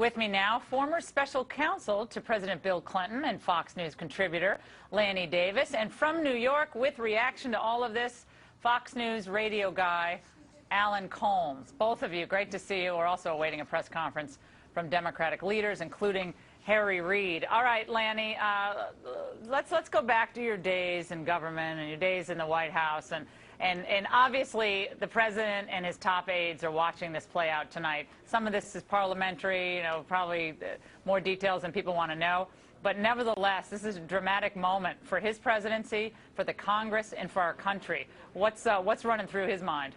With me now, former special counsel to President Bill Clinton and Fox News contributor Lanny Davis, and from New York with reaction to all of this, Fox News radio guy Alan Colmes. Both of you, great to see you. We're also awaiting a press conference from Democratic leaders, including Harry Reid. All right, Lanny, let's go back to your days in government and your days in the White House. And obviously, the president and his top aides are watching this play out tonight. Some of this is parliamentary, you know, probably more details than people want to know. But nevertheless, this is a dramatic moment for his presidency, for the Congress, and for our country. What's running through his mind?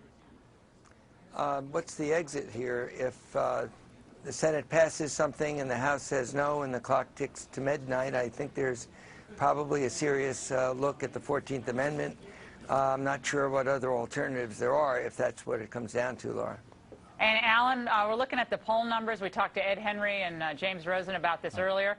What's the exit here? If the Senate passes something and the House says no and the clock ticks to midnight, I think there's probably a serious look at the 14th Amendment. I'm not sure what other alternatives there are, if that's what it comes down to, Laura. And Alan, we're looking at the poll numbers. We talked to Ed Henry and James Rosen about this earlier.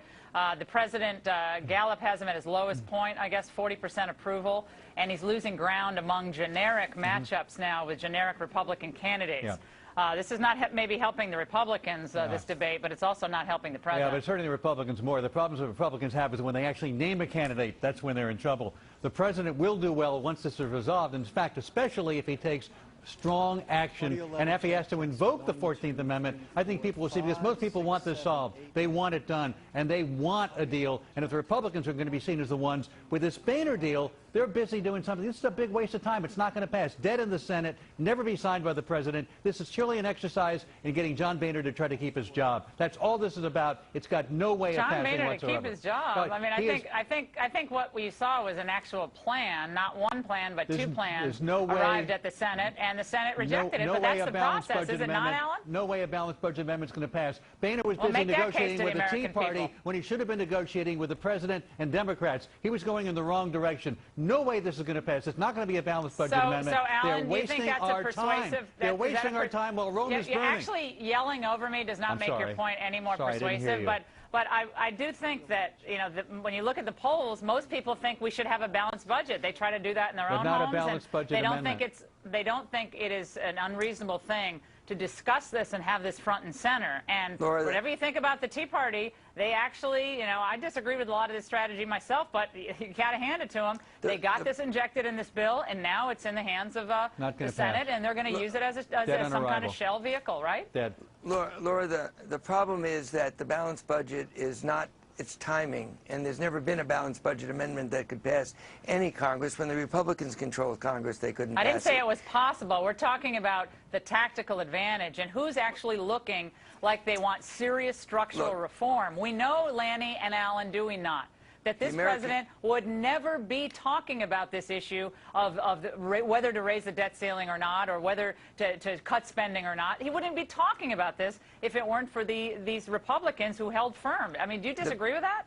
The president, Gallup has him at his lowest point, I guess, 40% approval, and he's losing ground among generic matchups now with generic Republican candidates. Yeah. This is not maybe helping the Republicans, this debate, but it's also not helping the president. Yeah, but it's hurting the Republicans more. The problems that Republicans have is when they actually name a candidate, that's when they're in trouble. The president will do well once this is resolved. In fact, especially if he takes strong action, and if he has to invoke the 14th Amendment, I think people will see, because most people want this solved. They want it done, and they want a deal. And if the Republicans are going to be seen as the ones with this Boehner deal, they're busy doing something. This is a big waste of time. It's not going to pass. Dead in the Senate, never be signed by the president. This is purely an exercise in getting John Boehner to try to keep his job. That's all this is about. It's got no way of passing John Boehner whatsoever. to keep his job. But I mean, I think what we saw was an actual plan, not one plan, but two plans. Arrived at the Senate, and the Senate rejected it. But that's the process, is it not, Alan? No way a balanced budget amendment is going to pass. Boehner was busy negotiating with the Tea Party when he should have been negotiating with the president and Democrats. He was going in the wrong direction. No way this is going to pass. It's not going to be a balanced budget amendment. So, Alan, They're wasting our time. They're wasting our time while Rome is burning. Actually, yelling over me does not make your point any more persuasive. But I do think that, you know, when you look at the polls, most people think we should have a balanced budget. They try to do that in their own homes. But not a balanced budget amendment. They don't think it is an unreasonable thing to discuss this and have this front and center. And Laura, whatever you think about the Tea Party, they actually, you know, I disagree with a lot of this strategy myself, but you got to hand it to them. They got this injected in this bill, and now it's in the hands of the Senate, and they're going to use it as some kind of shell vehicle, right? Laura, the problem is that the balanced budget is not its timing, and there's never been a balanced budget amendment that could pass any Congress. When the Republicans controlled Congress, they couldn't pass it. I didn't say it was possible. We're talking about the tactical advantage and who's actually looking like they want serious structural reform. We know, Lanny and Alan, do we not, that this president would never be talking about this issue of whether to raise the debt ceiling or not, or whether to cut spending or not. He wouldn't be talking about this if it weren't for these Republicans who held firm. I mean, do you disagree with that?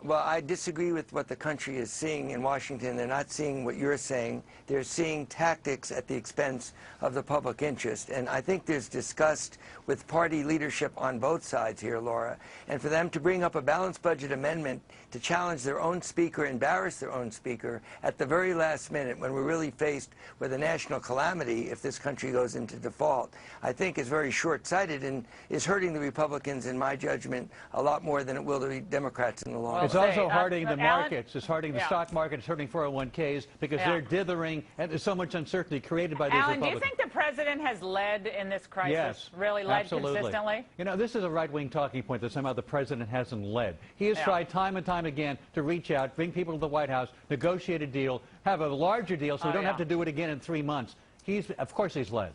Well, I disagree with what the country is seeing in Washington. They're not seeing what you're saying. They're seeing tactics at the expense of the public interest. And I think there's disgust with party leadership on both sides here, Laura. And for them to bring up a balanced budget amendment to challenge their own speaker, embarrass their own speaker at the very last minute when we're really faced with a national calamity if this country goes into default, I think is very short-sighted and is hurting the Republicans, in my judgment, a lot more than it will the Democrats in the long run. It's also hurting the markets. It's hurting the stock market. It's hurting 401ks because they're dithering, and there's so much uncertainty created by these Republicans. Alan, do you think the president has led in this crisis? Yes, really led consistently? You know, this is a right-wing talking point that somehow the president hasn't led. He has tried time and time again to reach out, bring people to the White House, negotiate a deal, have a larger deal so we don't have to do it again in 3 months. Of course he's led.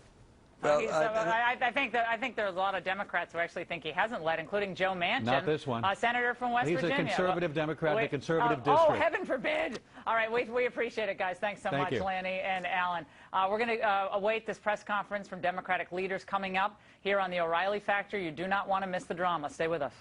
Well, I think there are a lot of Democrats who actually think he hasn't led, including Joe Manchin. Not this one. Senator from West Virginia. He's a conservative Democrat in a conservative district. Oh, heaven forbid. All right, we appreciate it, guys. Thanks so much, Lanny and Alan. We're going to await this press conference from Democratic leaders coming up here on the O'Reilly Factor. You do not want to miss the drama. Stay with us.